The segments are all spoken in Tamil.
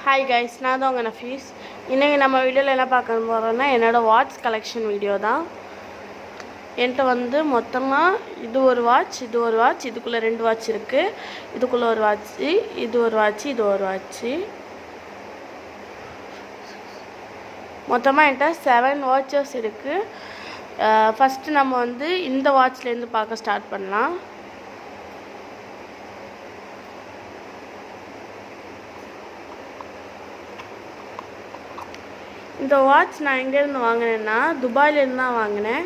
ஹாய் கைஸ், நான் தான் உங்கள் நஃபீஸ். இன்றைக்கி நம்ம வீடியோவில் என்ன பார்க்க போகிறோன்னா என்னோடய வாட்ச் கலெக்ஷன் வீடியோ தான். என்கிட்ட வந்து மொத்தமாக இது ஒரு வாட்ச், இதுக்குள்ளே 2 வாட்ச் இருக்குது. இதுக்குள்ளே ஒரு வாட்ச்சு, இது ஒரு வாட்ச்சு, இது ஒரு வாட்ச்சு. மொத்தமாக என்கிட்ட 7 வாட்சஸ் இருக்குது. ஃபஸ்ட்டு நம்ம வந்து இந்த வாட்ச்லேருந்து பார்க்க ஸ்டார்ட் பண்ணலாம். இந்த வாட்ச் நான் எங்கேருந்து வாங்கினேன்னா துபாயிலேருந்து தான் வாங்கினேன்.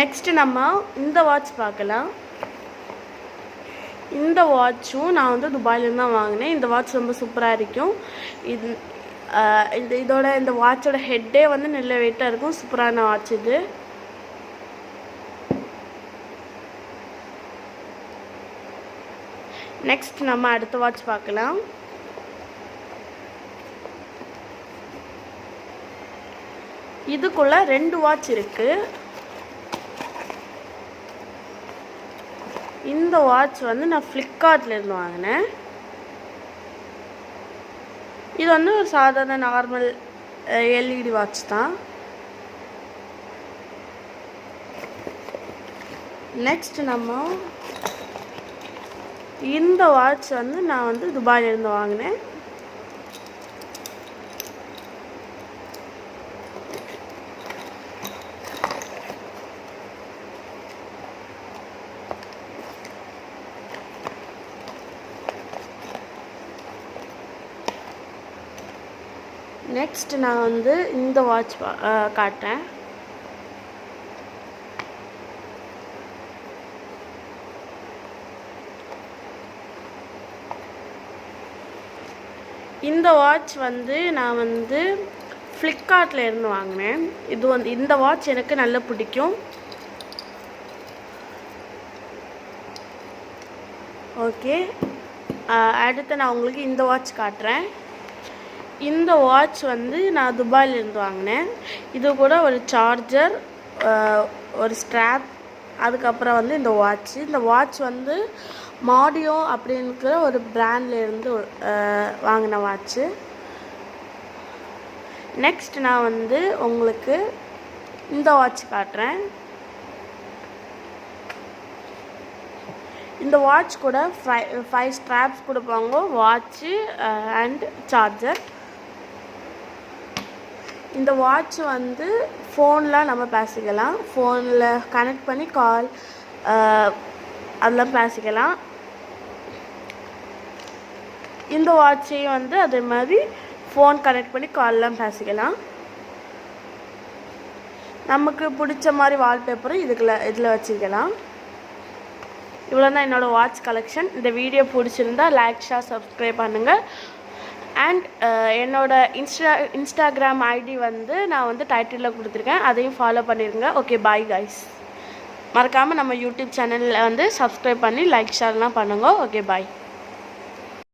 நெக்ஸ்ட்டு நம்ம இந்த வாட்ச் பார்க்கலாம். இந்த வாட்சும் நான் வந்து துபாயிலேருந்து தான் வாங்கினேன். இந்த வாட்ச் ரொம்ப சூப்பராக இருக்கும். இந்த வாட்சோட ஹெட்டே வந்து நல்ல வெயிட்டாக இருக்கும். சூப்பரான வாட்ச் இது. நெக்ஸ்ட் நம்ம அடுத்த வாட்ச் பார்க்கலாம். இதுக்குள்ள 2 வாட்ச் இருக்கு. இந்த வாட்ச் வந்து நான் ஃப்ளிப்கார்ட்லேருந்து வாங்கினேன். இது வந்து ஒரு சாதாரண நார்மல் எல்இடி வாட்ச் தான். நெக்ஸ்ட் நம்ம இந்த வாட்ச் வந்து நான் வந்து துபாயிலேருந்து வாங்கினேன். நெக்ஸ்ட் நான் வந்து இந்த வாட்ச் காட்டுறேன். இந்த வாட்ச் வந்து நான் வந்து ஃப்ளிப்கார்ட்டில் இருந்து வாங்கினேன். இந்த வாட்ச் எனக்கு நல்லா பிடிக்கும். ஓகே, அடுத்து நான் உங்களுக்கு இந்த வாட்ச் காட்டுறேன். இந்த வாட்ச் வந்து நான் துபாயிலேருந்து வாங்கினேன். இது கூட ஒரு சார்ஜர், ஒரு ஸ்ட்ராப், அதுக்கப்புறம் வந்து இந்த வாட்ச் வந்து மாடியோ அப்படிங்கிற ஒரு பிராண்ட்லேருந்து வாங்கின வாட்ச்சு. நெக்ஸ்ட் நான் வந்து உங்களுக்கு இந்த வாட்ச் காட்டுறேன். இந்த வாட்ச் கூட 5 ஸ்ட்ராப்ஸ் கொடுப்பாங்க, வாட்ச்சு அண்ட் சார்ஜர். இந்த வாட்ச் வந்து ஃபோனில் நம்ம பேசிக்கலாம். ஃபோனில் கனெக்ட் பண்ணி கால் அதெல்லாம் பேசிக்கலாம். இந்த வாட்சையும் வந்து அதே மாதிரி ஃபோன் கனெக்ட் பண்ணி கால்லாம் பேசிக்கலாம். நமக்கு பிடிச்ச மாதிரி வால்பேப்பரும் இதில் வச்சுக்கலாம். இவ்வளோ தான் என்னோடய வாட்ச் கலெக்ஷன். இந்த வீடியோ பிடிச்சிருந்தா லைக், ஷேர், சப்ஸ்கிரைப் பண்ணுங்கள். அண்ட் என்னோட இன்ஸ்டாகிராம் ஐடி வந்து நான் வந்து டைட்டிலில் கொடுத்துருக்கேன், அதையும் ஃபாலோ பண்ணிடுங்க. Okay, bye guys. மறக்காமல் நம்ம யூடியூப் சேனலில் வந்து சப்ஸ்கிரைப் பண்ணி லைக், ஷேர்லாம் பண்ணுங்க. ஓகே, பாய்.